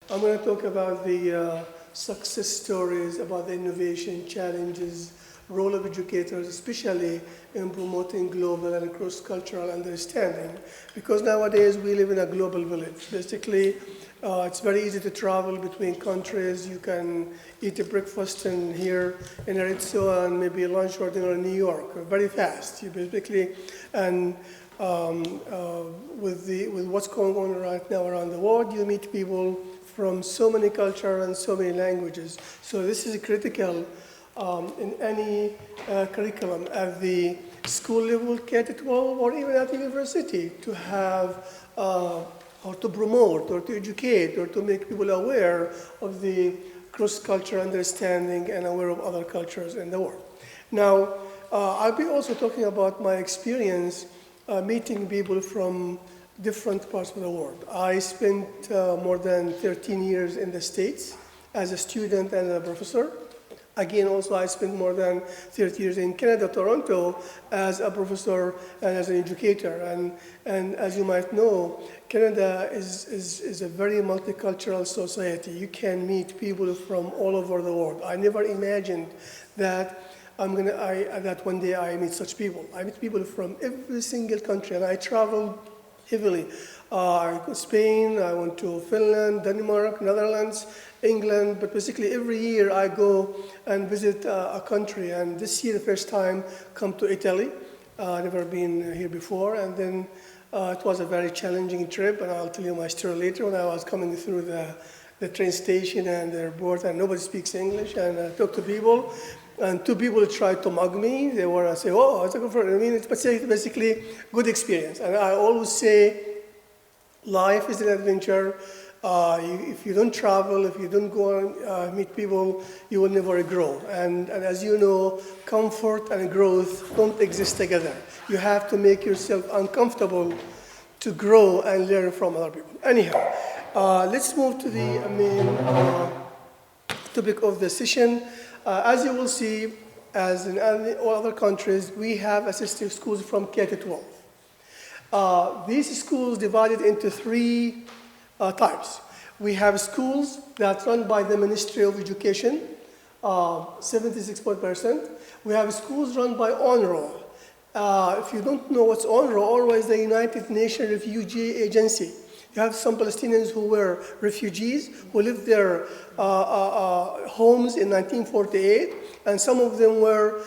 I'm going to talk about the success stories, about the innovation challenges, role of educators, especially in promoting global and cross-cultural understanding. Because nowadays we live in a global village. Basically, it's very easy to travel between countries. You can eat a breakfast in here in Arezzo and maybe lunch or dinner in New York very fast. You basically, and with what's going on right now around the world, you meet people from so many cultures and so many languages. So this is critical in any curriculum at the school level, K-12, or even at the university, to have or to promote or to educate or to make people aware of the cross-cultural understanding and aware of other cultures in the world. Now, I'll be also talking about my experience meeting people from different parts of the world. I spent more than 13 years in the States as a student and a professor. Again, also I spent more than 30 years in Canada, Toronto, as a professor and as an educator. And as you might know, Canada is a very multicultural society. You can meet people from all over the world. I never imagined that that one day I meet such people. I meet people from every single country, and I traveled heavily. I went to Spain, I went to Finland, Denmark, Netherlands, England, but basically every year I go and visit a country. And this year, the first time, come to Italy. Never been here before, and then it was a very challenging trip, and I'll tell you my story later. When I was coming through the train station and the airport, and nobody speaks English, and I talk to people. And two people tried to mug me. They were say, "Oh, it's a good friend." I mean, it's basically good experience. And I always say, life is an adventure. If you don't travel, if you don't go and meet people, you will never grow. And as you know, comfort and growth don't exist together. You have to make yourself uncomfortable to grow and learn from other people. Anyhow, let's move to the main topic of the session. As you will see, as in all other countries, we have assistive schools from K-12. These schools divided into three types. We have schools that run by the Ministry of Education, 76%. We have schools run by UNRWA. If you don't know what's UNRWA, UNRWA is the United Nations Refugee Agency. You have some Palestinians who were refugees, who lived their homes in 1948, and some of them were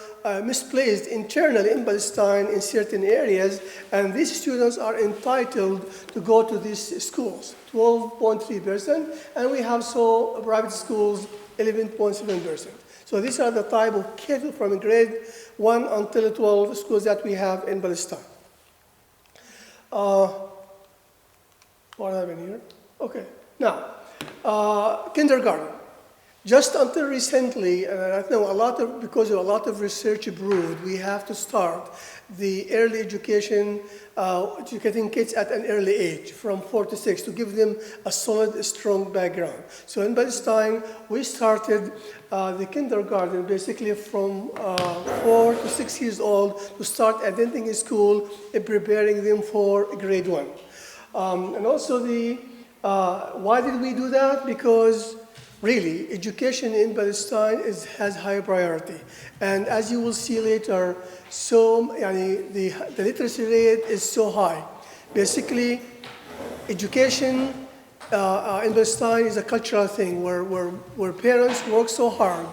misplaced internally in Palestine in certain areas, and these students are entitled to go to these schools, 12.3%, and we have private schools, 11.7%. So these are the type of kids from grade 1 until 12 schools that we have in Palestine. What happened here? Okay. Now, kindergarten. Just until recently, I know because a lot of research proved we have to start the early education, educating kids at an early age, from 4 to 6, to give them a solid, strong background. So in Palestine, we started the kindergarten basically from 4 to 6 years old to start attending a school and preparing them for grade 1. And also why did we do that? Because really, education in Palestine has high priority. And as you will see later, the literacy rate is so high. Basically, education in Palestine is a cultural thing where parents work so hard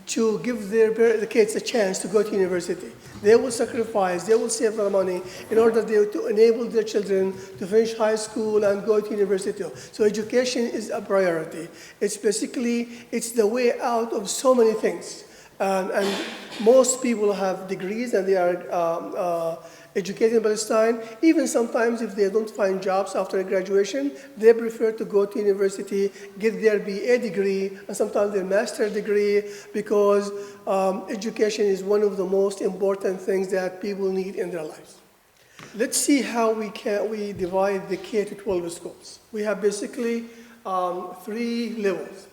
to give the kids a chance to go to university. They will sacrifice, they will save their money in order to enable their children to finish high school and go to university. So education is a priority. It's the way out of so many things. And most people have degrees and they are educated in Palestine. Even sometimes if they don't find jobs after graduation, they prefer to go to university, get their BA degree, and sometimes their master's degree, because education is one of the most important things that people need in their lives. Let's see how we divide the K-12 schools. We have basically 3 levels.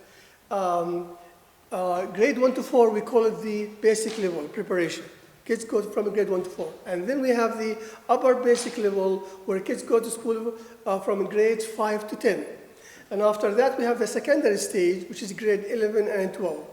Grade 1 to 4, we call it the basic level, preparation. Kids go from grade 1 to 4. And then we have the upper basic level where kids go to school from grades 5 to 10. And after that, we have the secondary stage, which is grade 11 and 12.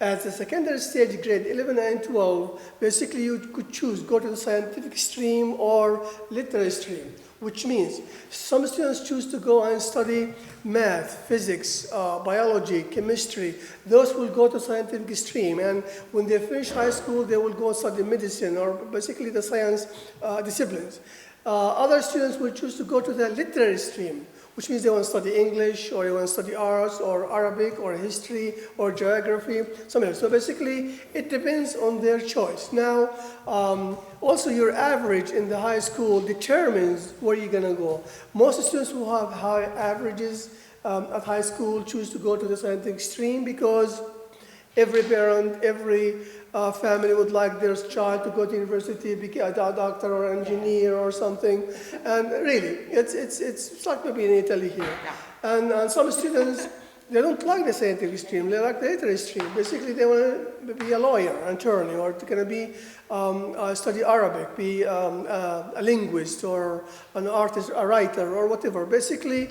At the secondary stage, grade 11 and 12, basically you could choose, go to the scientific stream or literary stream, which means some students choose to go and study math, physics, biology, chemistry. Those will go to scientific stream, and when they finish high school, they will go study medicine or basically the science disciplines. Other students will choose to go to the literary stream, which means they want to study English, or they want to study arts, or Arabic, or history, or geography, something else. So basically, it depends on their choice. Now, also your average in the high school determines where you're going to go. Most students who have high averages at high school choose to go to the scientific stream because every parent, every family would like their child to go to university, be a doctor or engineer or something. And really, it's like maybe in Italy here. And some students, they don't like the scientific stream, they like the literary stream. Basically, they want to be a lawyer, an attorney, or to kind of be, study Arabic, be a linguist, or an artist, a writer, or whatever. Basically,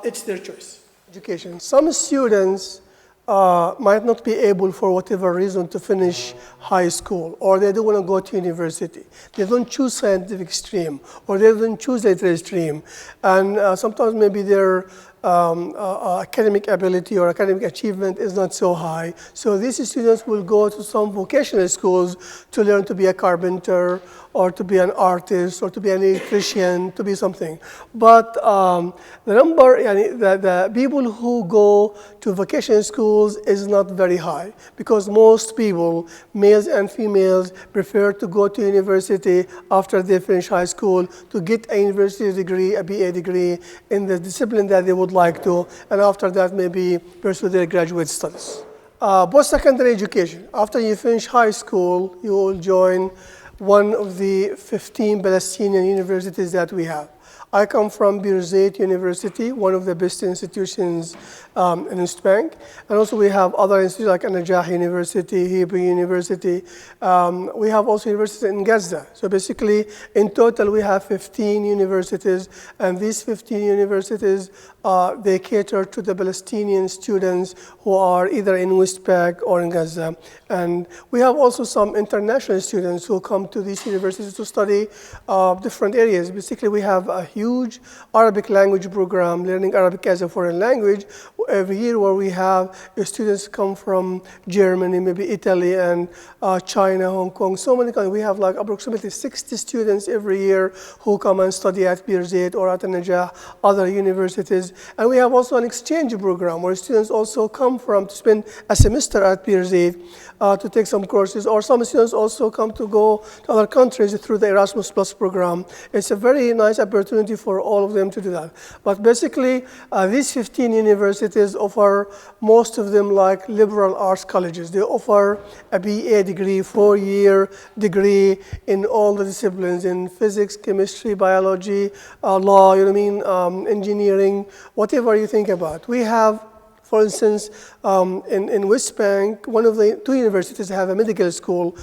it's their choice. Education. Some students might not be able, for whatever reason, to finish high school, or they don't want to go to university. They don't choose scientific stream, or they don't choose literary stream. And sometimes maybe their academic ability or academic achievement is not so high. So these students will go to some vocational schools to learn to be a carpenter, or to be an artist, or to be an electrician, to be something. But the people who go to vocational schools is not very high, because most people, males and females, prefer to go to university after they finish high school to get a university degree, a BA degree in the discipline that they would like to, and after that maybe pursue their graduate studies. Post-secondary education. After you finish high school, you will join one of the 15 Palestinian universities that we have. I come from Birzeit University, one of the best institutions in East Bank. And also we have other institutions like An-Najah University, Hebrew University. We have also universities in Gaza. So basically, in total, we have 15 universities. And these 15 universities, they cater to the Palestinian students who are either in West Bank or in Gaza. And we have also some international students who come to these universities to study different areas. Basically, we have a huge Arabic language program, learning Arabic as a foreign language, every year, where we have students come from Germany, maybe Italy, and China, Hong Kong, so many countries. We have like approximately 60 students every year who come and study at Birzeit or at An-Najah, other universities. And we have also an exchange program where students also come from to spend a semester at Birzeit to take some courses, or some students also come to go to other countries through the Erasmus Plus program. It's a very nice opportunity for all of them to do that. But basically, these 15 universities offer, most of them, like liberal arts colleges. They offer a BA degree, 4-year degree in all the disciplines, in physics, chemistry, biology, law, engineering, whatever you think about. We have, for instance, in West Bank, one of the 2 universities have a medical school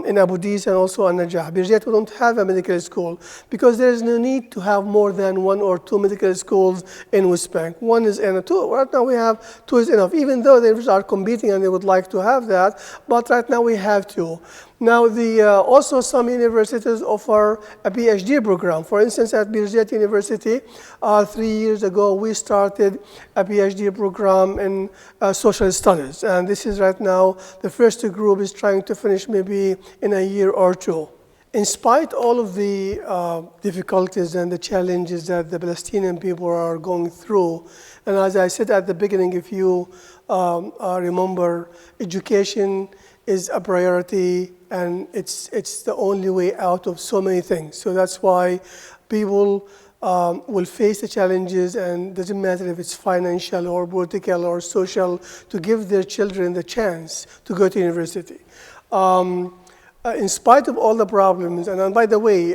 in Abu Dis and also An-Najah. Birzeit, we don't have a medical school because there is no need to have more than 1 or 2 medical schools in West Bank. 1 is enough. 2, right now we have 2 is enough, even though they are competing and they would like to have that, but right now we have 2. Now, also some universities offer a PhD program. For instance, at Birzeit University, 3 years ago, we started a PhD program in social studies. And this is right now, the first group is trying to finish maybe in a year or 2. In spite of all of the difficulties and the challenges that the Palestinian people are going through, and as I said at the beginning, if you remember, education is a priority, and it's the only way out of so many things. So that's why people will face the challenges, and it doesn't matter if it's financial or political or social, to give their children the chance to go to university. In spite of all the problems, and by the way,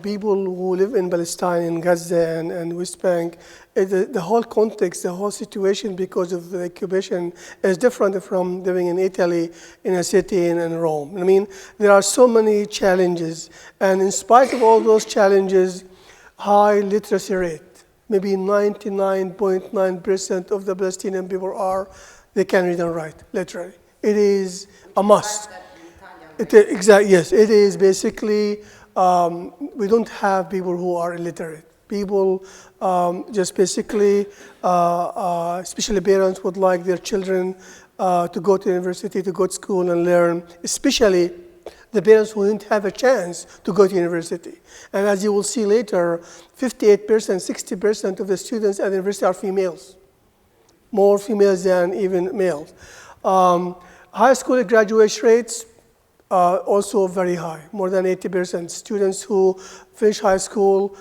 people who live in Palestine, in Gaza and West Bank, the whole context, the whole situation because of the occupation is different from living in Italy, in a city, in Rome. I mean, there are so many challenges, and in spite of all those challenges, high literacy rate, maybe 99.9% of the Palestinian people they can read and write, literally. It is a must. Yes, it is basically, we don't have people who are illiterate. People just basically, especially parents would like their children to go to university, to go to school and learn, especially the parents who didn't have a chance to go to university. And as you will see later, 58%, 60% of the students at the university are females, more females than even males. High school graduation rates also very high, more than 80%. Students who finish high school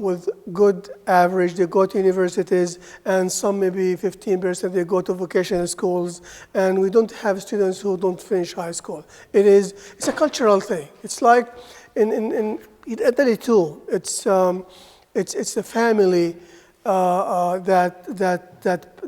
with good average, they go to universities, and some maybe 15% they go to vocational schools, and we don't have students who don't finish high school. It's a cultural thing. It's like in Italy too. It's a family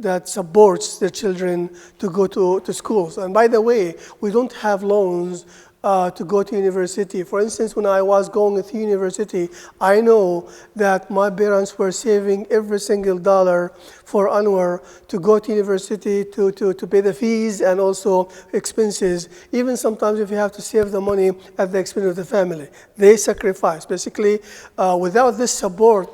that supports their children to go to schools. And by the way, we don't have loans to go to university. For instance, when I was going to university, I know that my parents were saving every single dollar for Hanwar to go to university, to pay the fees and also expenses. Even sometimes if you have to save the money at the expense of the family, they sacrifice. Basically, without this support,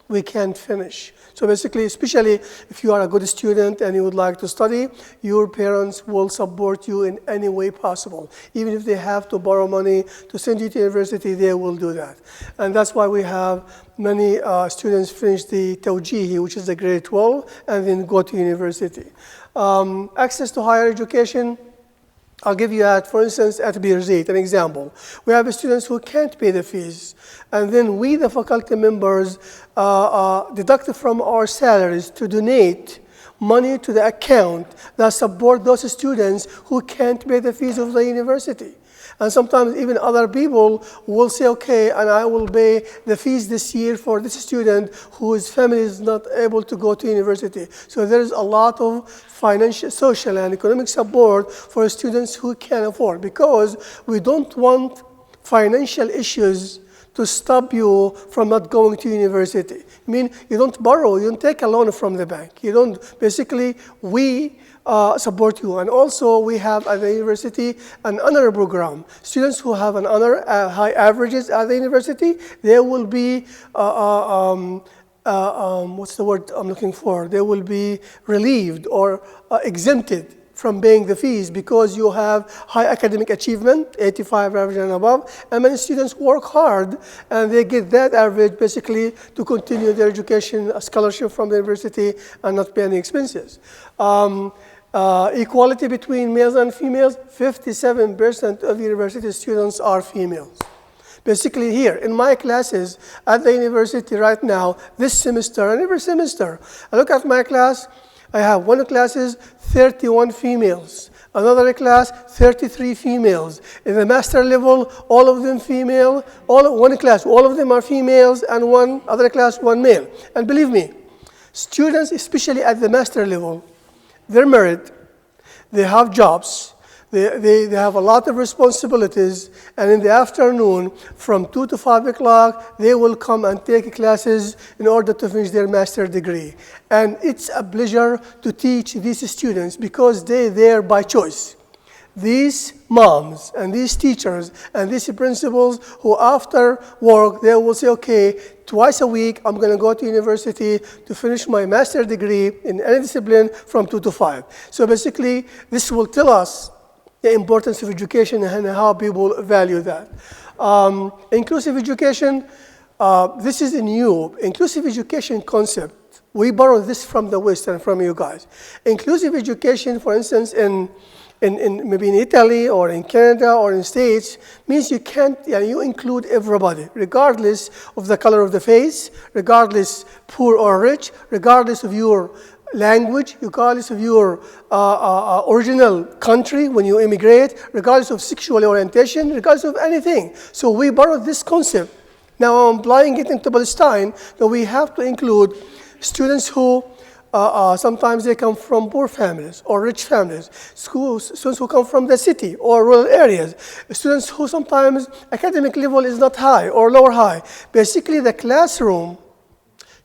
we can't finish. So basically, especially if you are a good student and you would like to study, your parents will support you in any way possible. Even if they have to borrow money to send you to university, they will do that. And that's why we have many students finish the Tawjihi, which is the grade 12, and then go to university. Access to higher education, I'll give you for instance, at Birzeit, an example. We have students who can't pay the fees, and then we, the faculty members, deduct from our salaries to donate money to the account that support those students who can't pay the fees of the university. And sometimes even other people will say, okay, and I will pay the fees this year for this student whose family is not able to go to university. So there is a lot of financial, social, and economic support for students who can afford, because we don't want financial issues to stop you from not going to university. I mean, you don't borrow, you don't take a loan from the bank. You don't, basically, we support you. And also, we have at the university an honor program. Students who have an honor, high averages at the university, they will be, what's the word I'm looking for? They will be relieved or exempted from paying the fees because you have high academic achievement, 85 average and above, and many students work hard and they get that average basically to continue their education, a scholarship from the university, and not pay any expenses. Equality between males and females, 57% of university students are females. Basically here, in my classes at the university right now, this semester and every semester, I look at my class, I have one class is 31 females, another class 33 females. In the master level, all of them female, one class, all of them are females, and one other class, one male. And believe me, students, especially at the master level, they're married, they have jobs, they have a lot of responsibilities, and in the afternoon, from 2 to 5 o'clock, they will come and take classes in order to finish their master's degree. And it's a pleasure to teach these students because they're there by choice. These moms and these teachers and these principals who after work, they will say, okay, twice a week, I'm going to go to university to finish my master's degree in any discipline from 2 to 5. So basically, this will tell us the importance of education and how people value that. Inclusive education, this is a new inclusive education concept. We borrowed this from the West and from you guys. Inclusive education, for instance, in maybe in Italy or in Canada or in States, means you include everybody, regardless of the color of the face, regardless poor or rich, regardless of your language, regardless of your original country when you immigrate, regardless of sexual orientation, regardless of anything. So we borrowed this concept. Now I'm applying it into Palestine, that we have to include students who sometimes they come from poor families or rich families, students who come from the city or rural areas, students who sometimes academic level is not high or lower high. Basically, the classroom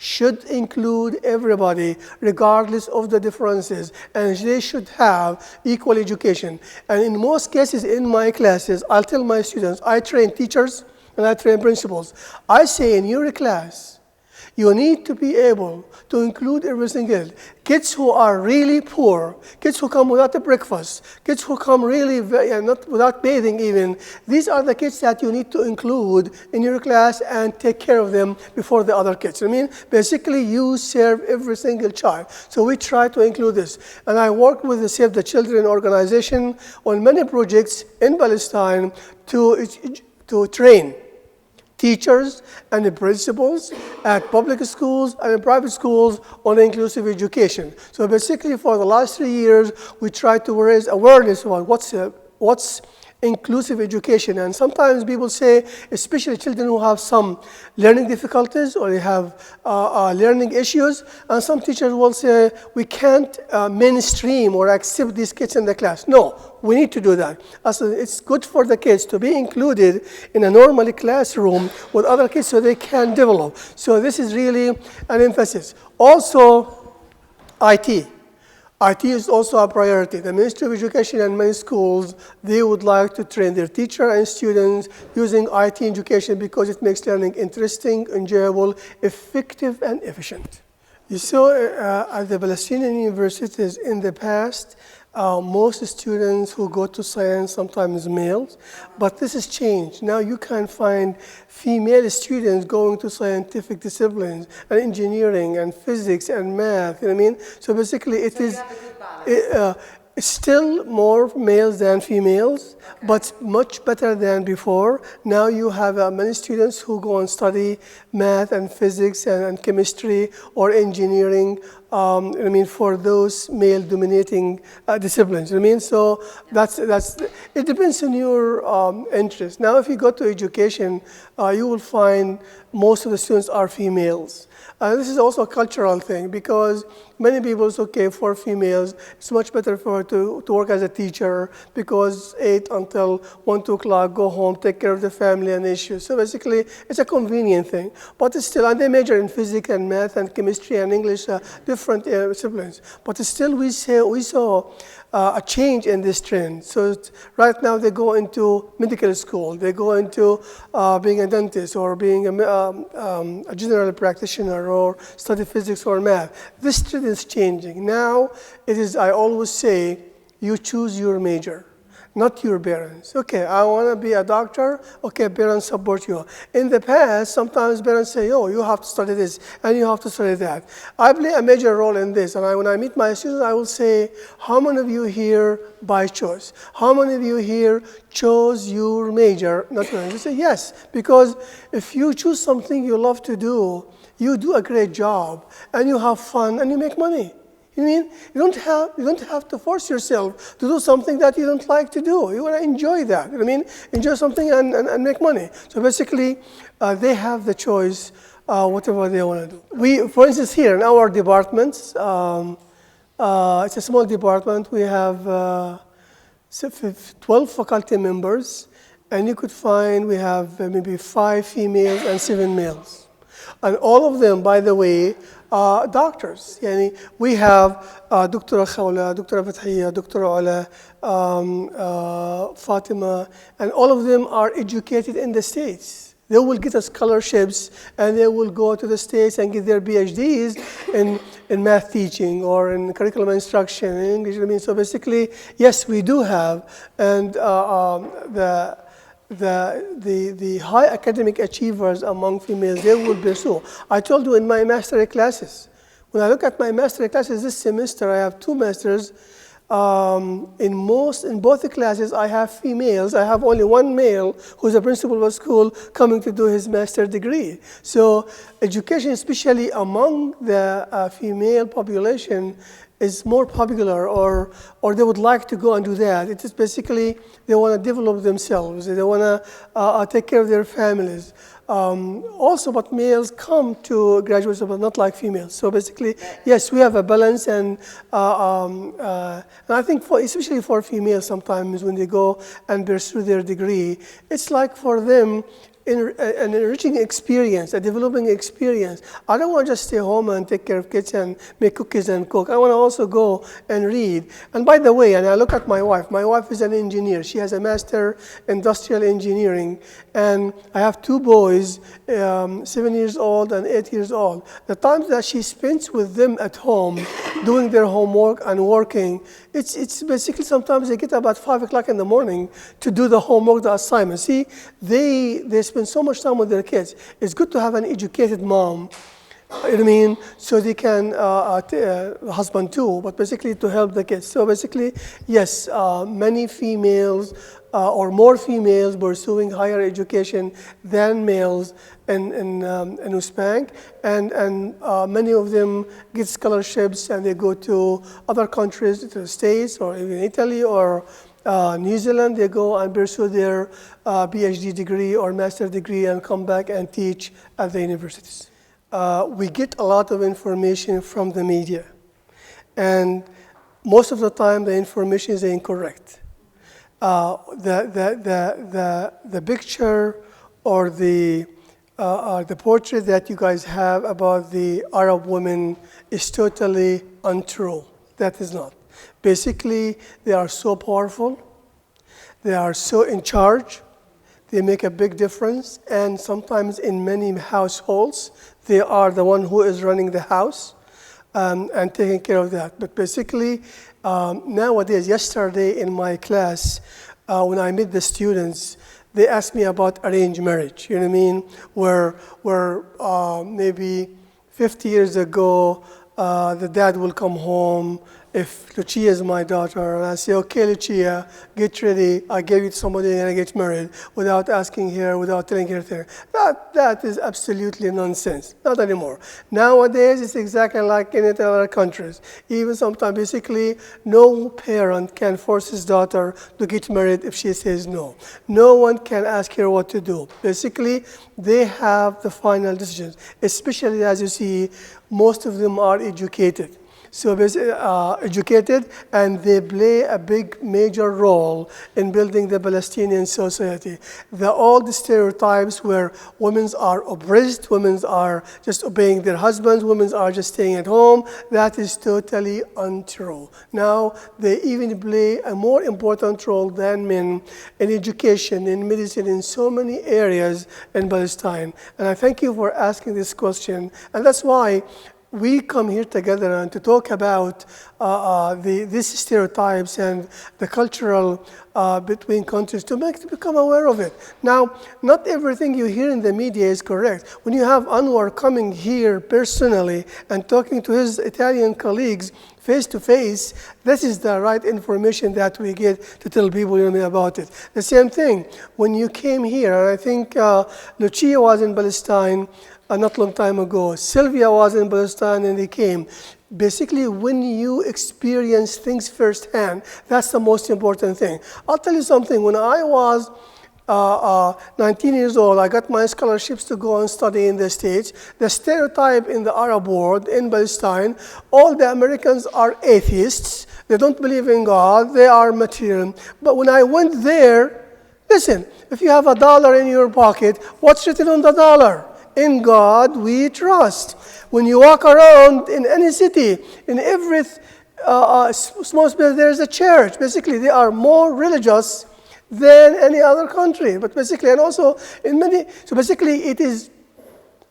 should include everybody, regardless of the differences, and they should have equal education. And in most cases in my classes, I'll tell my students, I train teachers and I train principals. I say in your class, you need to be able to include every single kids who are really poor, kids who come without a breakfast, kids who come really not without bathing even. These are the kids that you need to include in your class and take care of them before the other kids. I mean, basically you serve every single child. So we try to include this. And I work with the Save the Children organization on many projects in Palestine to train teachers and the principals at public schools and in private schools on inclusive education. So basically for the last 3 years, we try to raise awareness about what's inclusive education. And sometimes people say, especially children who have some learning difficulties or they have learning issues, and some teachers will say, we can't mainstream or accept these kids in the class. No, we need to do that. Also, it's good for the kids to be included in a normal classroom with other kids so they can develop. So this is really an emphasis. Also, IT. IT is also a priority. The Ministry of Education and many schools, they would like to train their teacher and students using IT education because it makes learning interesting, enjoyable, effective, and efficient. You saw at the Palestinian universities in the past, most students who go to science, sometimes males, but this has changed. Now you can find female students going to scientific disciplines and engineering and physics and math, you know what I mean? So basically it's still more males than females, but much better than before. Now you have many students who go and study math and physics and chemistry or engineering, I mean, for those male-dominating disciplines. I mean, so it depends on your interest. Now, if you go to education, you will find most of the students are females. This is also a cultural thing because many people say, okay, for females, it's much better for her to work as a teacher because 8 until 1, 2 o'clock, go home, take care of the family and issues. So basically, it's a convenient thing. But it's still, and they major in physics and math and chemistry and English, different disciplines. But still, we saw a change in this trend. So right now, they go into medical school. They go into being a dentist or being a general practitioner or study physics or math. This trend is changing. Now, it is, I always say, you choose your major, not your parents. Okay, I want to be a doctor. Okay, parents support you. In the past, sometimes parents say, oh, you have to study this and you have to study that. I play a major role in this. And when I meet my students, I will say, how many of you here by choice? How many of you here chose your major, not yours? You say, yes, because if you choose something you love to do, you do a great job and you have fun and you make money. You mean you don't have to force yourself to do something that you don't like to do. You want to enjoy that. I mean, enjoy something and make money. So basically, they have the choice, whatever they want to do. We, for instance, here in our departments, it's a small department. We have 12 faculty members, and you could find we have maybe 5 females and 7 males. And all of them, by the way, are doctors. Yani we have Dr. Khawla, Dr. Fathiya, Dr. Ola, Fatima, and all of them are educated in the States. They will get scholarships and they will go to the States and get their PhDs in math teaching or in curriculum instruction in English. I mean, so basically, yes, we do have, and the high academic achievers among females, they will pursue. I told you in my master classes, when I look at my master classes this semester, I have 2 masters. In both classes, I have females. I have only 1 male who's a principal of a school coming to do his master's degree. So education, especially among the female population, is more popular, or they would like to go and do that. It is basically they want to develop themselves. They want to take care of their families. Also, but males come to graduate school, but not like females. So basically, yes, we have a balance, and I think especially for females, sometimes when they go and pursue their degree, it's like for them, an enriching experience, a developing experience. I don't want to just stay home and take care of kids and make cookies and cook. I want to also go and read. And by the way, and I look at my wife. My wife is an engineer. She has a master industrial engineering. And I have 2 boys, 7 years old and 8 years old. The times that she spends with them at home, doing their homework and working, it's basically sometimes they get about 5 o'clock in the morning to do the homework, the assignment. See, they spend so much time with their kids. It's good to have an educated mom, you know what I mean, so they can, husband too, but basically to help the kids. So basically, yes, many females or more females pursuing higher education than males in West Bank, and many of them get scholarships and they go to other countries, to the States or even Italy or New Zealand. They go and pursue their PhD degree or master degree and come back and teach at the universities. We get a lot of information from the media, and most of the time the information is incorrect. The picture or the portrait that you guys have about the Arab women is totally untrue. That is not. Basically, they are so powerful, they are so in charge, they make a big difference, and sometimes in many households, they are the one who is running the house and taking care of that. But basically, nowadays, yesterday in my class, when I met the students, they asked me about arranged marriage, you know what I mean? Where maybe 50 years ago, the dad will come home. If Lucia is my daughter, and I say, okay, Lucia, get ready, I gave it to somebody and I get married, without asking her, without telling her there. That is absolutely nonsense. Not anymore. Nowadays, it's exactly like in other countries. Even sometimes, basically, no parent can force his daughter to get married if she says no. No one can ask her what to do. Basically, they have the final decisions, especially as you see, most of them are educated. So educated, and they play a big major role in building the Palestinian society. The old stereotypes where women are oppressed, women are just obeying their husbands, women are just staying at home, that is totally untrue. Now, they even play a more important role than men in education, in medicine, in so many areas in Palestine. And I thank you for asking this question, and that's why we come here together and to talk about these stereotypes and the cultural between countries to become aware of it. Now, not everything you hear in the media is correct. When you have Hanwar coming here personally and talking to his Italian colleagues face to face, this is the right information that we get to tell people about it. The same thing, when you came here, and I think Lucia was in Palestine not long time ago. Sylvia was in Palestine and they came. Basically, when you experience things firsthand, that's the most important thing. I'll tell you something. When I was 19 years old, I got my scholarships to go and study in the States. The stereotype in the Arab world, in Palestine, all the Americans are atheists. They don't believe in God. They are material. But when I went there, listen, if you have $1 in your pocket, what's written on the dollar? In God we trust. When you walk around in any city, in every small space, there is a church. Basically, they are more religious than any other country. But basically, and also in many, so basically it is,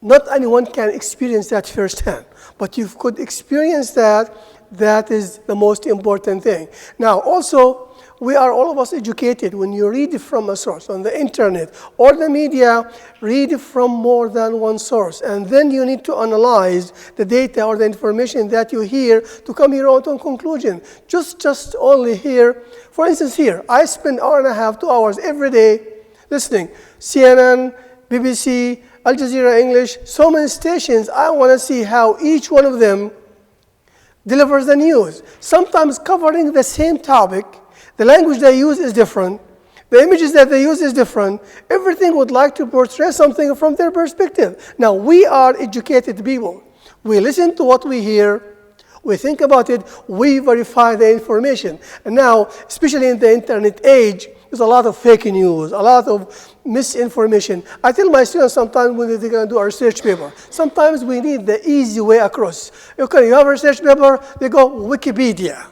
not anyone can experience that firsthand. But you could experience that. That is the most important thing. Now, also, we are all of us educated. When you read from a source on the internet or the media, read from more than one source. And then you need to analyze the data or the information that you hear to come your own conclusion. Just only here. For instance, here, I spend 1.5 hours, 2 hours every day listening. CNN, BBC, Al Jazeera English, so many stations. I want to see how each one of them delivers the news. Sometimes covering the same topic. The language they use is different. The images that they use is different. Everything would like to portray something from their perspective. Now, we are educated people. We listen to what we hear. We think about it. We verify the information. And now, especially in the internet age, there's a lot of fake news, a lot of misinformation. I tell my students sometimes when they're going to do a research paper, sometimes we need the easy way across. Okay, you have a research paper, they go Wikipedia.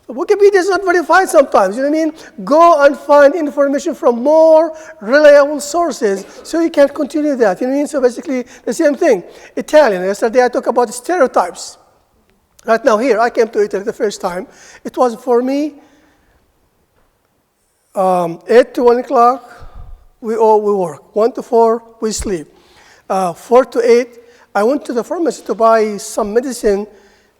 Wikipedia is not verified sometimes, you know what I mean? Go and find information from more reliable sources so you can continue that, you know what I mean? So basically, the same thing. Italian, yesterday I talked about stereotypes. Right now here, I came to Italy the first time. It was for me, 8 to 1 o'clock, we work. 1 to 4, we sleep. 4 to 8, I went to the pharmacy to buy some medicine.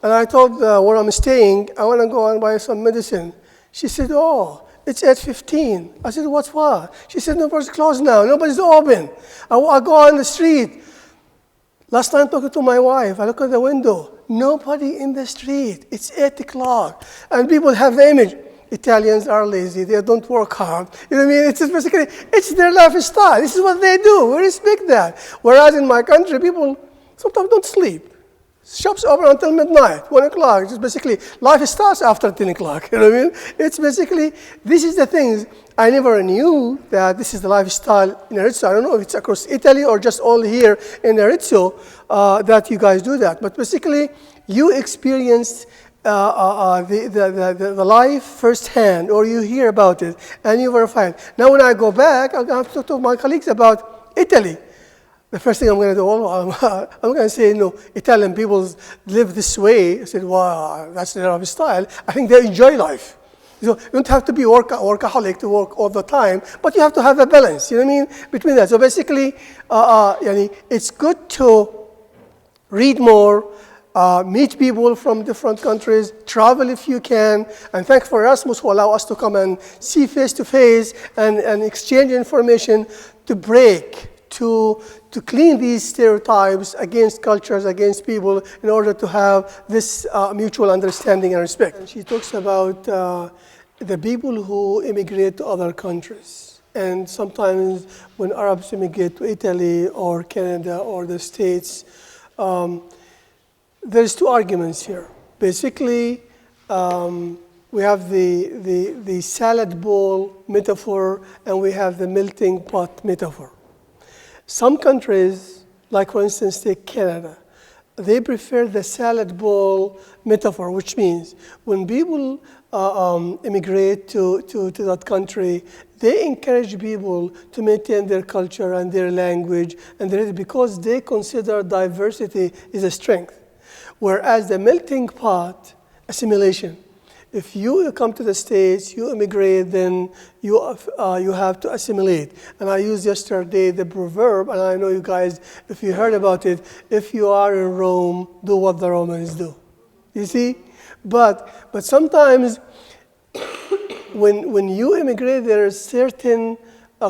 And I told where I'm staying, I want to go and buy some medicine. She said, oh, it's 8:15. I said, what's what? She said, nobody's closed now. Nobody's open. I go on the street. Last time talking to my wife, I look at the window. Nobody in the street. It's 8 o'clock. And people have the image. Italians are lazy. They don't work hard. You know what I mean? It's just basically, it's their lifestyle. This is what they do. We respect that. Whereas in my country, people sometimes don't sleep. Shops open until midnight, 1 o'clock. It's basically, life starts after 10 o'clock. You know what I mean? It's basically, this is the things. I never knew that this is the lifestyle in Arezzo. I don't know if it's across Italy or just only here in Arezzo that you guys do that. But basically, you experienced the life firsthand, or you hear about it, and you verify it. Now when I go back, I'm going to talk to my colleagues about Italy. The first thing I'm going to do, I'm going to say, Italian people live this way. I said, wow, that's their lifestyle. I think they enjoy life. So you don't have to be workaholic to work all the time, but you have to have a balance, you know what I mean, between that. So basically, it's good to read more, meet people from different countries, travel if you can, and thank for Erasmus who allow us to come and see face-to-face and exchange information to break, to clean these stereotypes against cultures, against people, in order to have this mutual understanding and respect. And she talks about the people who immigrate to other countries. And sometimes when Arabs immigrate to Italy or Canada or the States, there's two arguments here. Basically, we have the salad bowl metaphor and we have the melting pot metaphor. Some countries, like for instance, take Canada, they prefer the salad bowl metaphor, which means when people immigrate to that country, they encourage people to maintain their culture and their language, and because they consider diversity is a strength. Whereas the melting pot, assimilation, if you come to the States, you immigrate, then you have to assimilate. And I used yesterday the proverb, and I know you guys, if you heard about it, if you are in Rome, do what the Romans do. You see? But sometimes when you immigrate, there are certain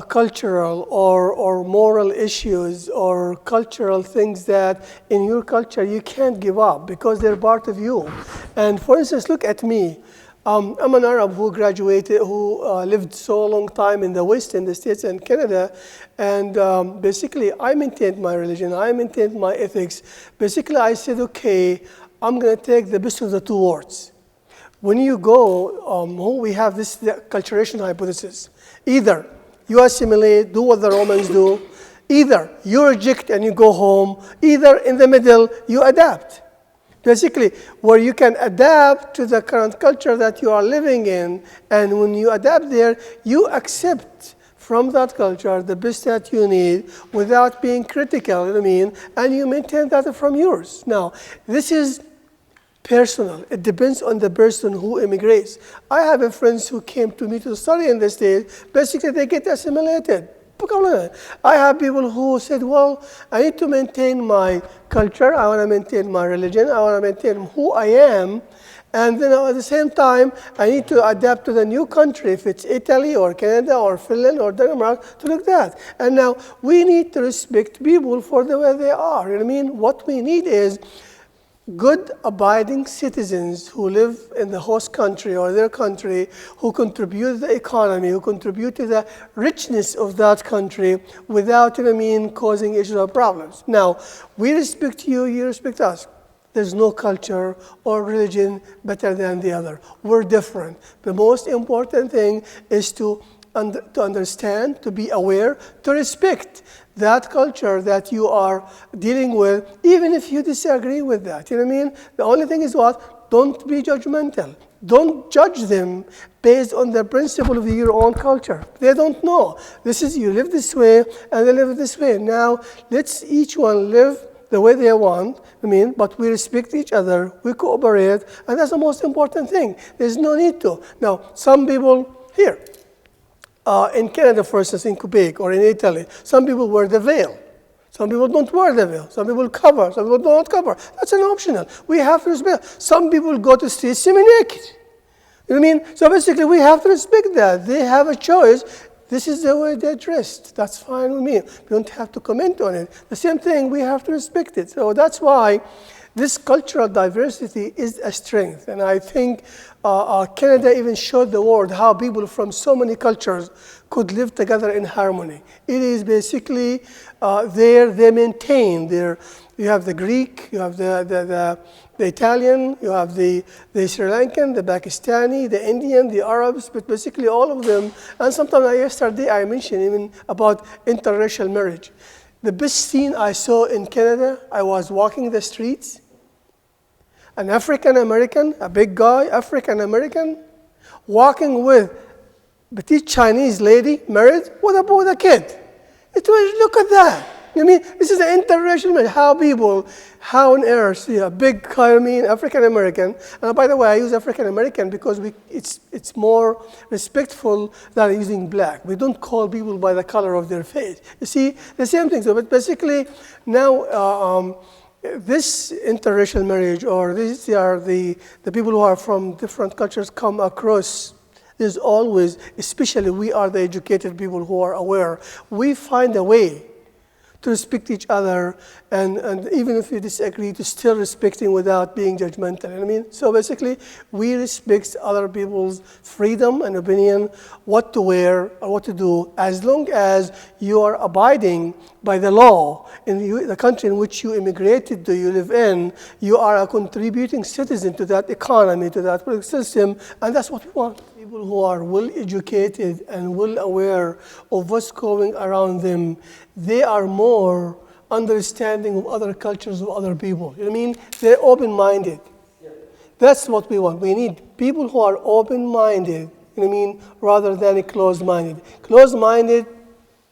cultural or moral issues or cultural things that in your culture you can't give up because they're part of you. And for instance, look at me. I'm an Arab who graduated, who lived so long time in the West, in the States and Canada, and basically I maintained my religion, I maintained my ethics. Basically I said, okay, I'm going to take the best of the two worlds. When you go, we have this acculturation hypothesis. Either you assimilate, do what the Romans do. Either you reject and you go home. Either in the middle, you adapt. Basically, where you can adapt to the current culture that you are living in, and when you adapt there, you accept from that culture the best that you need without being critical, you know what I mean, and you maintain that from yours. Now, this is personal. It depends on the person who immigrates. I have friends who came to me to study in the States. Basically, they get assimilated. I have people who said, well, I need to maintain my culture. I want to maintain my religion. I want to maintain who I am. And then at the same time, I need to adapt to the new country, if it's Italy or Canada or Finland or Denmark, to look at that. And now we need to respect people for the way they are. You know what I mean? What we need is good, abiding citizens who live in the host country or their country, who contribute to the economy, who contribute to the richness of that country without, you know what I mean, causing issues or problems. Now, we respect you, you respect us. There's no culture or religion better than the other. We're different. The most important thing is to to understand, to be aware, to respect that culture that you are dealing with, even if you disagree with that. You know what I mean? The only thing is what? Don't be judgmental. Don't judge them based on the principle of your own culture. They don't know. This is, you live this way, and they live this way. Now, let's each one live the way they want, but we respect each other, we cooperate, and that's the most important thing. There's no need to. Now, some people here, in Canada, for instance, in Quebec or in Italy, some people wear the veil. Some people don't wear the veil. Some people cover. Some people don't cover. That's an optional. We have to respect. Some people go to streets semi-naked. You know what I mean? So basically, we have to respect that. They have a choice. This is the way they're dressed. That's fine with me. We don't have to comment on it. The same thing, we have to respect it. So that's why this cultural diversity is a strength. And I think Canada even showed the world how people from so many cultures could live together in harmony. It is basically there, they maintain their, you have the Greek, you have the Italian, you have the Sri Lankan, the Pakistani, the Indian, the Arabs, but basically all of them. And sometimes yesterday I mentioned even about interracial marriage. The best scene I saw in Canada, I was walking the streets, an African American, a big guy, African American, walking with petite Chinese lady, married, with a kid. It was, look at that. You know what I mean? This is an interracial marriage. How people, how on earth, see a big, African American. And by the way, I use African American because it's more respectful than using black. We don't call people by the color of their face. You see, the same thing. So, but basically, now this interracial marriage, or these are the people who are from different cultures come across. There's always, especially we are the educated people who are aware, we find a way to respect each other, and even if we disagree, to still respecting without being judgmental. You know what I mean? So basically, we respect other people's freedom and opinion, what to wear or what to do, as long as you are abiding by the law in the country in which you immigrated to, you live in. You are a contributing citizen to that economy, to that political system, and that's what we want. People who are well educated and well aware of what's going around them, they are more understanding of other cultures, of other people. You know what I mean? They're open-minded. Yeah. That's what we want. We need people who are open-minded, you know what I mean, rather than closed-minded. Closed-minded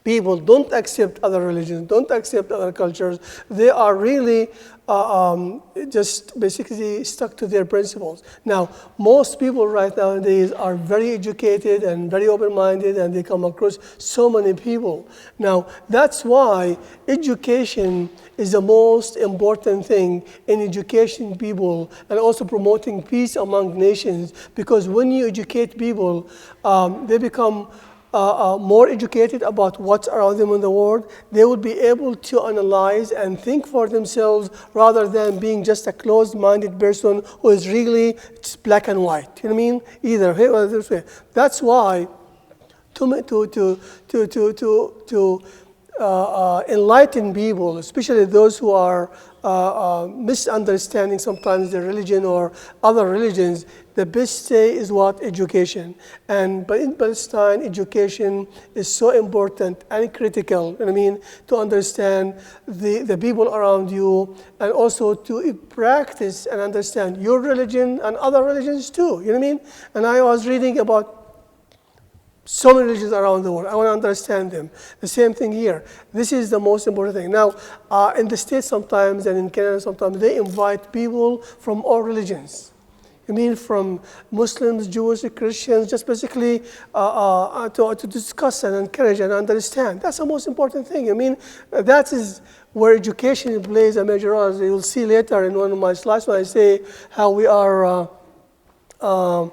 people don't accept other religions, don't accept other cultures. They are really just basically stuck to their principles. Now, most people right nowadays are very educated and very open-minded, and they come across so many people. Now, that's why education is the most important thing in educating people and also promoting peace among nations, because when you educate people, they become more educated about what's around them in the world. They will be able to analyze and think for themselves rather than being just a closed-minded person who is really it's black and white. You know what I mean? Either here or this way. That's why to enlighten people, especially those who are misunderstanding sometimes the religion or other religions, the best say is what? Education. But in Palestine, education is so important and critical, you know what I mean, to understand the people around you, and also to practice and understand your religion and other religions too, you know what I mean? And I was reading about so many religions around the world. I want to understand them. The same thing here. This is the most important thing. Now, in the States sometimes and in Canada sometimes, they invite people from all religions. I mean, from Muslims, Jews, Christians, just basically to discuss and encourage and understand. That's the most important thing. I mean, that is where education plays a major role. You'll see later in one of my slides when I say how we are, the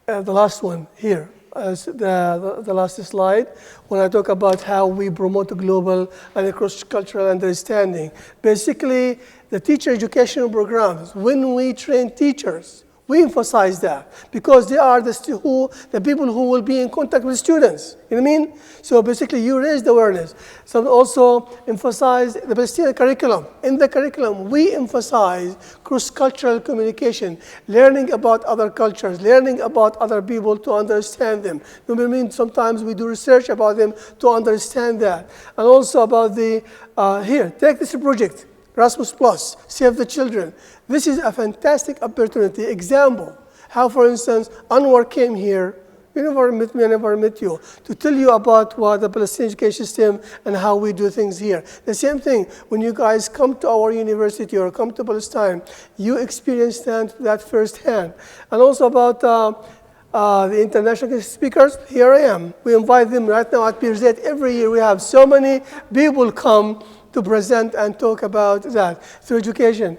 last one here. The last slide, when I talk about how we promote global and cross-cultural understanding. Basically, the teacher educational programs, when we train teachers, We emphasize that because they are the people who will be in contact with students. You know what I mean? So basically, you raise the awareness. So also emphasize the Palestinian curriculum. In the curriculum, we emphasize cross-cultural communication, learning about other cultures, learning about other people to understand them. You know what I mean? Sometimes we do research about them to understand that. And also about here, take this project. Erasmus Plus, Save the Children. This is a fantastic opportunity, example, how, for instance, Hanwar came here, you never met me, I never met you, to tell you about what the Palestinian education system and how we do things here. The same thing, when you guys come to our university or come to Palestine, you experience that firsthand. And also about the international speakers, here I am. We invite them right now at Progetto. Every year we have so many people come to present and talk about that through education.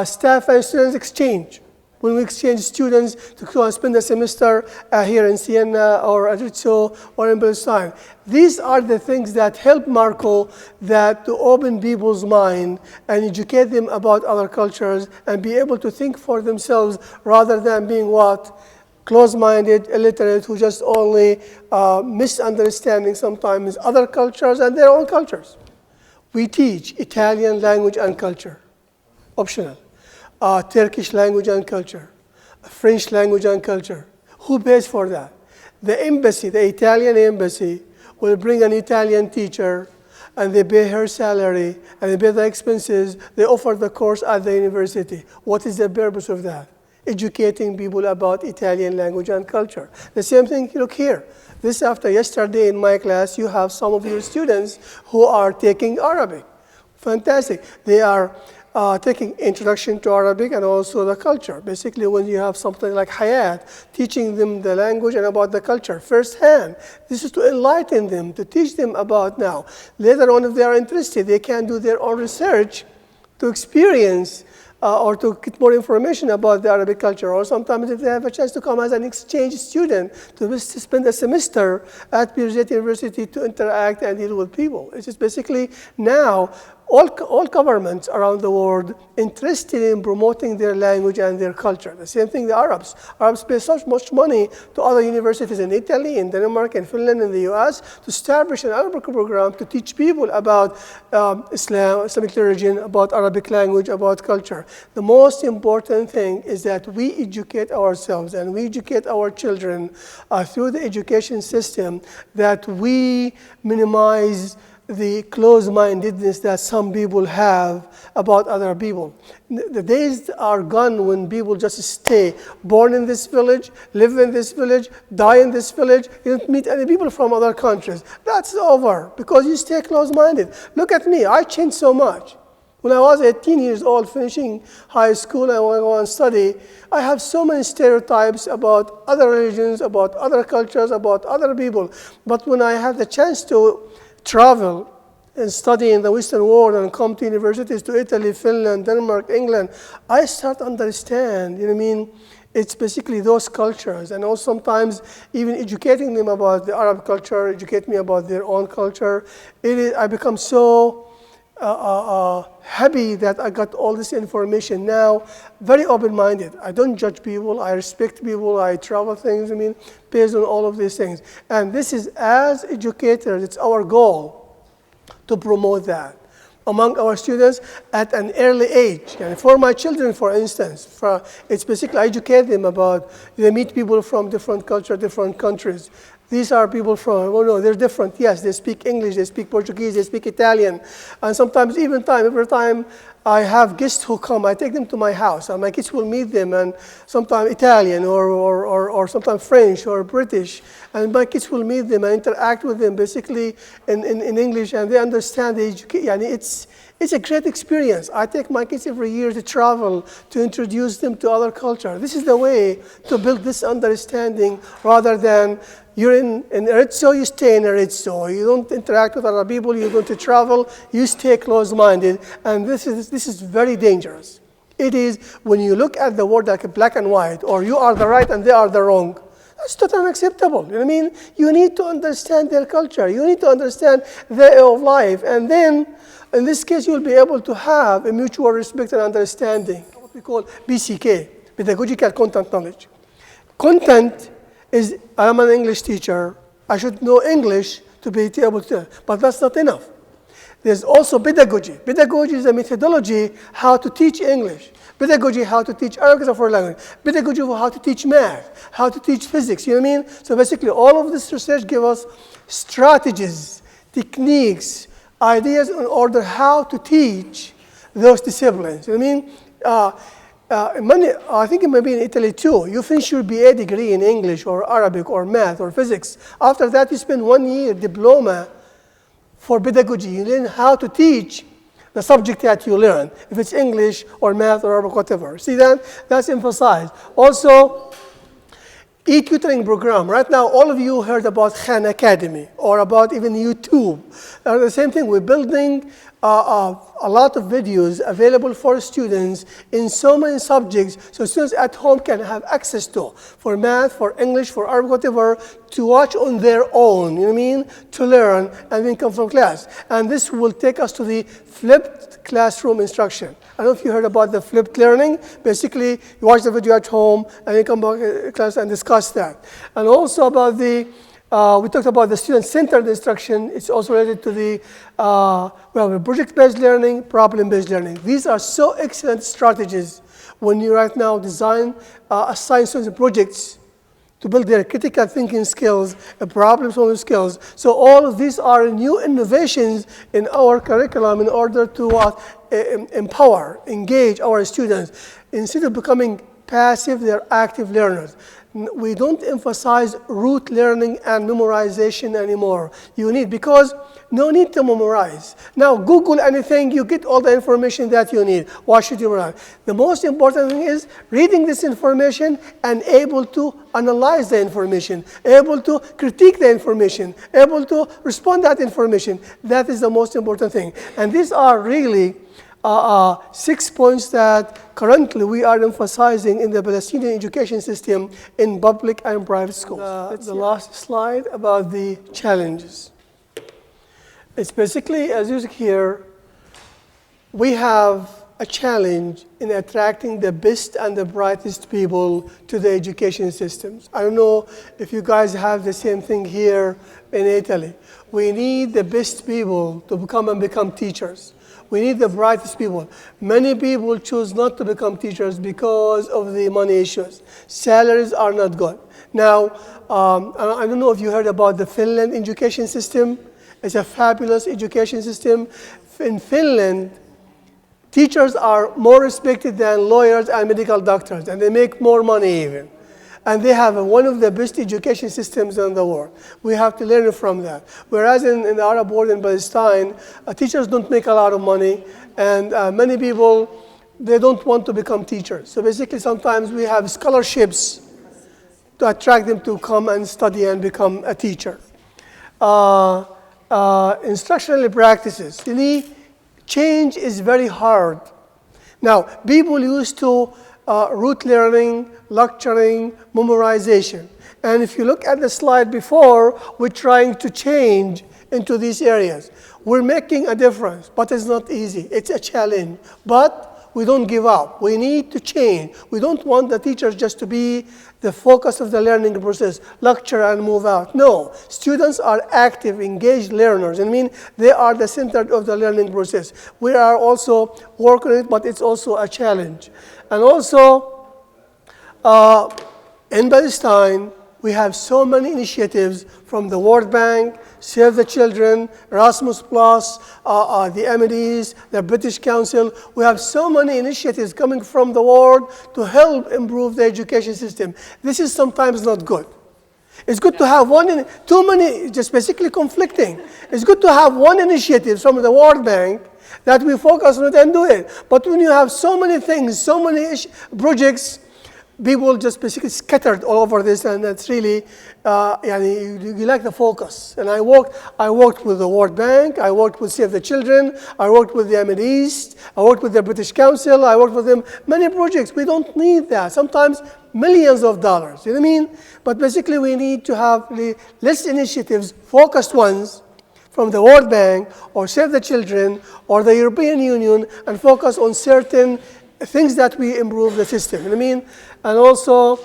Staff and students exchange. When we exchange students to go and spend a semester here in Siena or Arezzo or in Palestine. These are the things that help Marco to open people's mind and educate them about other cultures and be able to think for themselves rather than being what? Close-minded, illiterate, who just only misunderstanding sometimes other cultures and their own cultures. We teach Italian language and culture, optional. Turkish language and culture, French language and culture. Who pays for that? The embassy, the Italian embassy, will bring an Italian teacher, and they pay her salary, and they pay the expenses. They offer the course at the university. What is the purpose of that? Educating people about Italian language and culture. The same thing, look here. Yesterday in my class, you have some of your students who are taking Arabic. Fantastic. They are taking introduction to Arabic and also the culture. Basically, when you have something like Hayat, teaching them the language and about the culture firsthand. This is to enlighten them, to teach them about now. Later on, if they are interested, they can do their own research to experience or to get more information about the Arabic culture, or sometimes if they have a chance to come as an exchange student to spend a semester at Progetto University to interact and deal with people. It's just basically now all governments around the world interested in promoting their language and their culture. The same thing the Arabs. Arabs pay so much money to other universities in Italy, in Denmark, in Finland, in the US to establish an Arabic program to teach people about Islam, Islamic religion, about Arabic language, about culture. The most important thing is that we educate ourselves and we educate our children through the education system, that we minimize the close-mindedness that some people have about other people. The days are gone when people just stay born in this village, live in this village, die in this village. You don't meet any people from other countries. That's over because you stay close-minded. Look at me. I changed so much. When I was 18 years old, finishing high school and when I go and study, I have so many stereotypes about other religions, about other cultures, about other people. But when I had the chance to travel and study in the Western world and come to universities to Italy, Finland, Denmark, England, I start to understand, you know what I mean? It's basically those cultures, and also sometimes even educating them about the Arab culture, educate me about their own culture. I become so happy that I got all this information now, very open-minded. I don't judge people, I respect people, I travel things, based on all of these things. And this is, as educators, it's our goal to promote that among our students at an early age. And for my children, for instance, it's basically I educate them about, they meet people from different cultures, different countries. These are people from, oh no, they're different. Yes, they speak English, they speak Portuguese, they speak Italian. And sometimes every time I have guests who come, I take them to my house, and my kids will meet them, and sometimes Italian or sometimes French or British. And my kids will meet them and interact with them basically in English, and they understand the education. It's a great experience. I take my kids every year to travel, to introduce them to other culture. This is the way to build this understanding rather than you're in Arezzo, you stay in Arezzo. You don't interact with other people, you're going to travel, you stay close-minded. And this is very dangerous. It is when you look at the world like black and white, or you are the right and they are the wrong. That's totally unacceptable. You know what I mean? You need to understand their culture. You need to understand their way of life. And then, in this case, you'll be able to have a mutual respect and understanding, what we call BCK. pedagogical content knowledge. Content is, I'm an English teacher, I should know English to be able to, but that's not enough. There's also pedagogy. Pedagogy is a methodology how to teach English. Pedagogy, how to teach Arabic as a foreign language. Pedagogy, how to teach math, how to teach physics, you know what I mean? So basically, all of this research gives us strategies, techniques, ideas in order how to teach those disciplines. You know what I mean? I think it may be in Italy too. You finish your BA degree in English or Arabic or math or physics. After that, you spend 1 year diploma for pedagogy. You learn how to teach the subject that you learn, if it's English or math or Arabic, whatever. See that? That's emphasized. Also, e-tutoring program. Right now, all of you heard about Khan Academy or about even YouTube. The same thing, we're building a lot of videos available for students in so many subjects, so students at home can have access to, for math, for English, for Arabic, whatever, to watch on their own, you know what I mean, to learn and then come from class. And this will take us to the flipped classroom instruction. I don't know if you heard about the flipped learning. Basically, you watch the video at home and then come back to class and discuss that. And also about the we talked about the student-centered instruction. It's also related to the project-based learning, problem-based learning. These are so excellent strategies when you right now design, assign students projects to build their critical thinking skills, problem-solving skills. So all of these are new innovations in our curriculum in order to empower, engage our students. Instead of becoming passive, they're active learners. We don't emphasize rote learning and memorization anymore. Because no need to memorize. Now, Google anything, you get all the information that you need. Why should you memorize? The most important thing is reading this information and able to analyze the information, able to critique the information, able to respond to that information. That is the most important thing. And these are really 6 points that currently we are emphasizing in the Palestinian education system in public and private schools. The last slide about the challenges. It's basically, as you see here, we have a challenge in attracting the best and the brightest people to the education systems. I don't know if you guys have the same thing here in Italy. We need the best people to become teachers. We need the brightest people. Many people choose not to become teachers because of the money issues. Salaries are not good. Now, I don't know if you heard about the Finland education system. It's a fabulous education system. In Finland, teachers are more respected than lawyers and medical doctors, and they make more money even. And they have one of the best education systems in the world. We have to learn from that. Whereas in the Arab world in Palestine, teachers don't make a lot of money, and many people, they don't want to become teachers. So basically, sometimes we have scholarships to attract them to come and study and become a teacher. Instructional practices. Change is very hard. Now, people used to rote learning, lecturing, memorization. And if you look at the slide before, we're trying to change into these areas. We're making a difference, but it's not easy. It's a challenge. But we don't give up. We need to change. We don't want the teachers just to be the focus of the learning process, lecture and move out. No, students are active, engaged learners. I mean, they are the center of the learning process. We are also working on it, but it's also a challenge. And also, in Palestine, we have so many initiatives from the World Bank, Save the Children, Erasmus+, the MDs, the British Council. We have so many initiatives coming from the world to help improve the education system. This is sometimes not good. It's good to have too many, just basically conflicting. It's good to have one initiative from the World Bank that we focus on it and do it. But when you have so many things, so many projects, people just basically scattered all over this, and it's really, you lack the focus. And I worked with the World Bank, I worked with Save the Children, I worked with the Middle East, I worked with the British Council, I worked with them, many projects. We don't need that. Sometimes millions of dollars, you know what I mean? But basically we need to have less initiatives, focused ones, from the World Bank or Save the Children or the European Union, and focus on certain things that we improve the system. You know what I mean? And also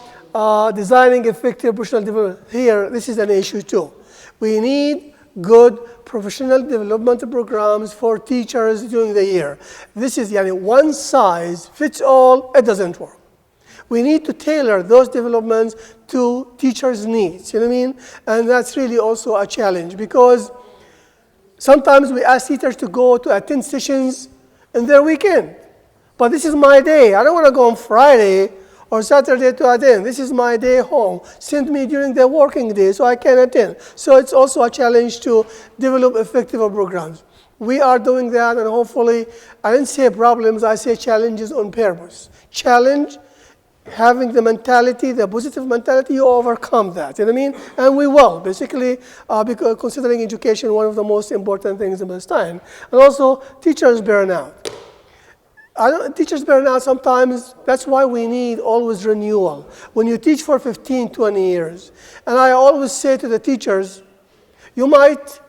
designing effective professional development. Here, this is an issue too. We need good professional development programs for teachers during the year. This is one size fits all. It doesn't work. We need to tailor those developments to teachers' needs. You know what I mean? And that's really also a challenge because sometimes we ask teachers to go to attend sessions in their weekend. But this is my day. I don't want to go on Friday or Saturday to attend. This is my day home. Send me during the working day so I can attend. So it's also a challenge to develop effective programs. We are doing that, and hopefully, I didn't say problems, I say challenges on purpose. Challenge, having the mentality, the positive mentality, you overcome that. You know what I mean? And we will, basically, because considering education one of the most important things in this time. And also, teachers burnout. Teachers burn out sometimes. That's why we need always renewal. When you teach for 15, 20 years, and I always say to the teachers, you might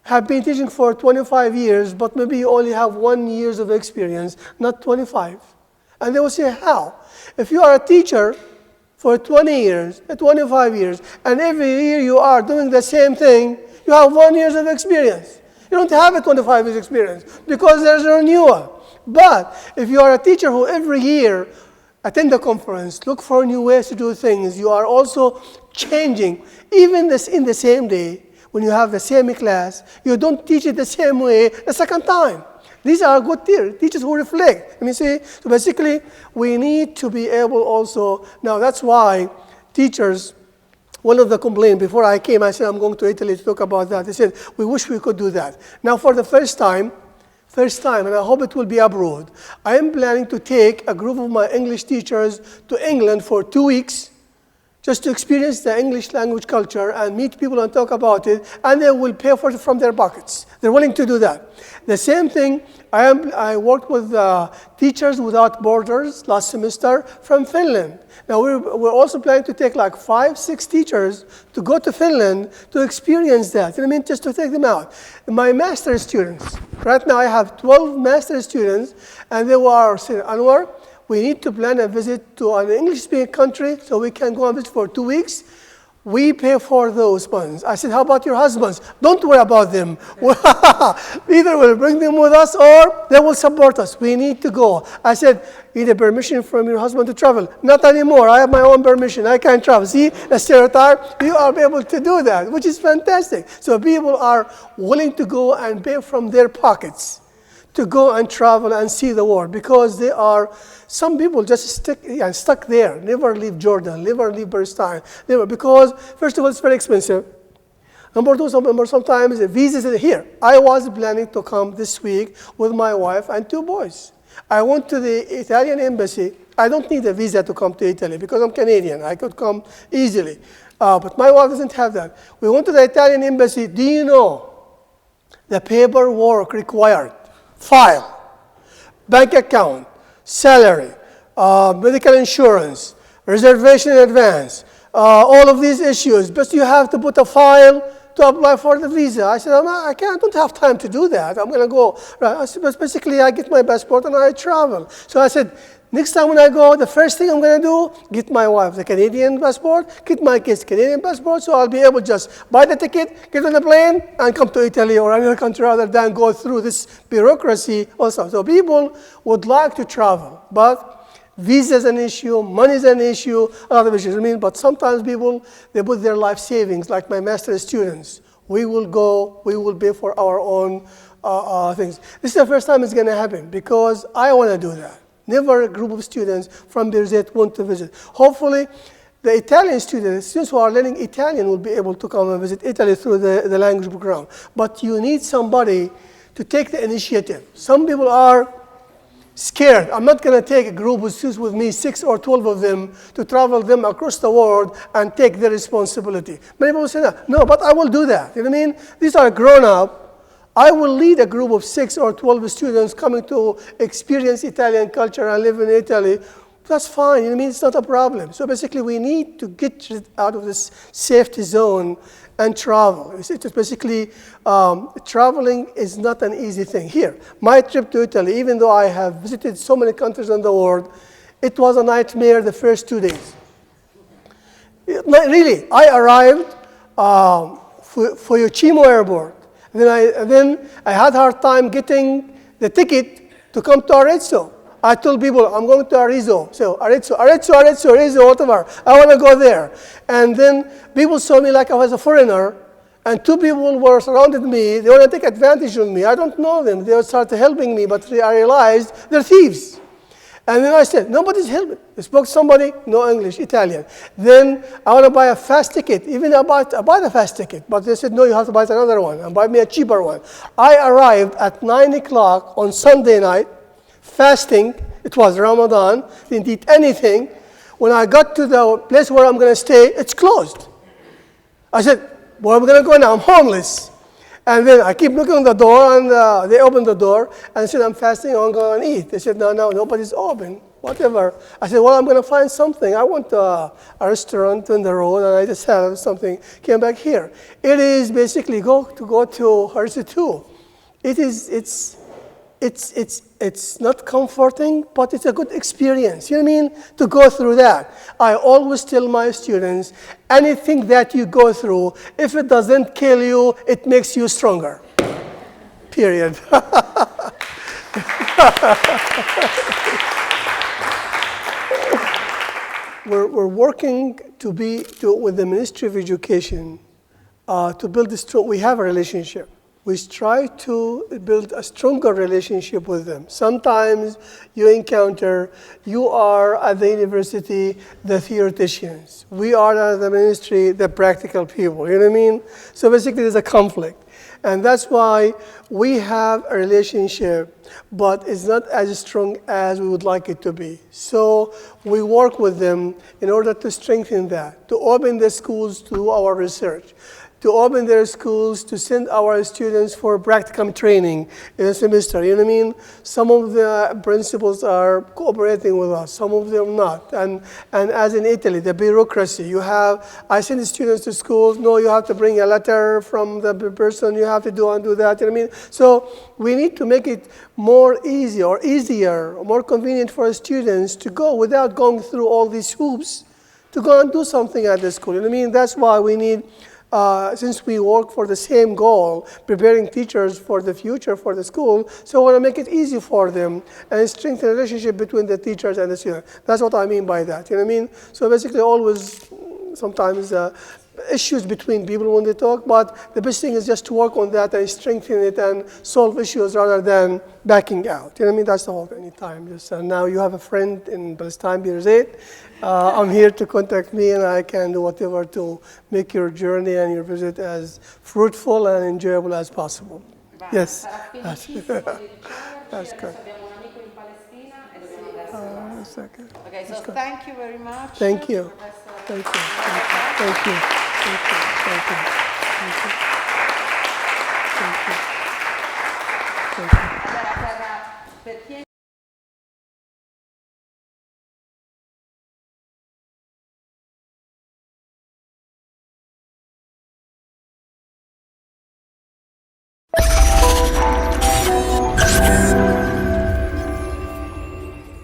have been teaching for 25 years, but maybe you only have 1 year of experience, not 25. And they will say, how? If you are a teacher for 20 years, 25 years, and every year you are doing the same thing, you have 1 year of experience. You don't have a 25 years experience because there's a renewal. But if you are a teacher who every year attend a conference, look for new ways to do things, you are also changing. Even this in the same day, when you have the same class, you don't teach it the same way the second time. These are good teachers who reflect. Let me see. So basically, we need to be able also, now that's why teachers, one of the complaints, before I came, I said, I'm going to Italy to talk about that. They said, we wish we could do that. Now for the first time, and I hope it will be approved, I am planning to take a group of my English teachers to England for 2 weeks just to experience the English language culture and meet people and talk about it, and they will pay for it from their pockets. They're willing to do that. The same thing, I worked with Teachers Without Borders last semester from Finland. Now we're also planning to take like 5, 6 teachers to go to Finland to experience that. You know what I mean? Just to take them out. My master's students, right now I have 12 master's students, and they were saying, Hanwar, we need to plan a visit to an English-speaking country so we can go and visit for 2 weeks. We pay for those ones. I said, how about your husbands? Don't worry about them. Either we'll bring them with us or they will support us. We need to go. I said, you need a permission from your husband to travel. Not anymore. I have my own permission. I can travel. See, the stereotype, you are able to do that, which is fantastic. So people are willing to go and pay from their pockets to go and travel and see the world, because they are, some people just stuck there, never leave Jordan, never leave Palestine, never, because first of all, it's very expensive. Number two, sometimes the visas are here. I was planning to come this week with my wife and 2 boys. I went to the Italian embassy. I don't need a visa to come to Italy because I'm Canadian. I could come easily. But my wife doesn't have that. We went to the Italian embassy. Do you know the paperwork required? File, bank account, salary, medical insurance, reservation in advance, all of these issues. But you have to put a file to apply for the visa. I said, I don't have time to do that. I'm going to go. Right. I said, but basically, I get my passport and I travel. So I said, next time when I go, the first thing I'm going to do, get my wife the Canadian passport, get my kids Canadian passport, so I'll be able to just buy the ticket, get on the plane, and come to Italy or another country rather than go through this bureaucracy also. So people would like to travel, but visa is an issue, money is an issue, a lot of issues. I mean, but sometimes people, they put their life savings, like my master's students. We will go, we will pay for our own things. This is the first time it's going to happen because I want to do that. Never a group of students from Birzeit want to visit. Hopefully, the Italian students who are learning Italian will be able to come and visit Italy through the language program. But you need somebody to take the initiative. Some people are scared. I'm not going to take a group of students with me, 6 or 12 of them, to travel them across the world and take the responsibility. Many people say that. No, but I will do that. You know what I mean? These are grown-up. I will lead a group of 6 or 12 students coming to experience Italian culture and live in Italy. that's fine. I mean, it's not a problem. So basically, we need to get out of this safety zone and travel. It's basically, traveling is not an easy thing. Here, my trip to Italy, even though I have visited so many countries in the world, it was a nightmare the first 2 days. Really, I arrived for Giugno airport. Then I had a hard time getting the ticket to come to Arezzo. I told people, I'm going to Arezzo. So Arezzo, whatever. I want to go there. And then people saw me like I was a foreigner. And 2 people were surrounded me. They want to take advantage of me. I don't know them. They started helping me, but I realized they're thieves. And then I said, nobody's helping. I spoke to somebody, no English, Italian. Then I want to buy a fast ticket. Even I bought a fast ticket. But they said, no, you have to buy another one and buy me a cheaper one. I arrived at 9 o'clock on Sunday night, fasting. It was Ramadan. Didn't eat anything. When I got to the place where I'm going to stay, it's closed. I said, where am I going to go now? I'm homeless. And then I keep looking on the door, and they opened the door, and I said, I'm fasting, I'm going to eat. They said, no, nobody's open, whatever. I said, well, I'm going to find something. I went to a restaurant on the road, and I just had something, came back here. It is basically go to Harissa too. It's not comforting, but it's a good experience. You know what I mean? To go through that. I always tell my students, anything that you go through, if it doesn't kill you, it makes you stronger. Period. We're working with the Ministry of Education to build this. We have a relationship. We try to build a stronger relationship with them. Sometimes you are at the university, the theoreticians. We are at the ministry, the practical people. You know what I mean? So basically there's a conflict. And that's why we have a relationship, but it's not as strong as we would like it to be. So we work with them in order to strengthen that, to open the schools to our research, to open their schools, to send our students for practicum training in a semester. You know what I mean? Some of the principals are cooperating with us, some of them not. And as in Italy, the bureaucracy, I send the students to schools, no, you have to bring a letter from the person, you have to do and do that. You know what I mean? So we need to make it easier, more convenient for students to go without going through all these hoops to go and do something at the school. You know what I mean? That's why we need, since we work for the same goal, preparing teachers for the future for the school, so we want to make it easy for them and strengthen the relationship between the teachers and the students. That's what I mean by that. You know what I mean? So basically always, sometimes issues between people when they talk, but the best thing is just to work on that and strengthen it and solve issues rather than backing out. You know what I mean? That's the whole anytime. Just now you have a friend in Palestine, Bir Zaid. I'm here to contact me, and I can do whatever to make your journey and your visit as fruitful and enjoyable as possible. Yes. That's good. Abbiamo un amico in Palestina e dobbiamo adesso. Okay, so thank you very much. Thank you. Thank you. Thank you. Thank you. Thank you. Thank you. Thank you. Thank you. Thank you.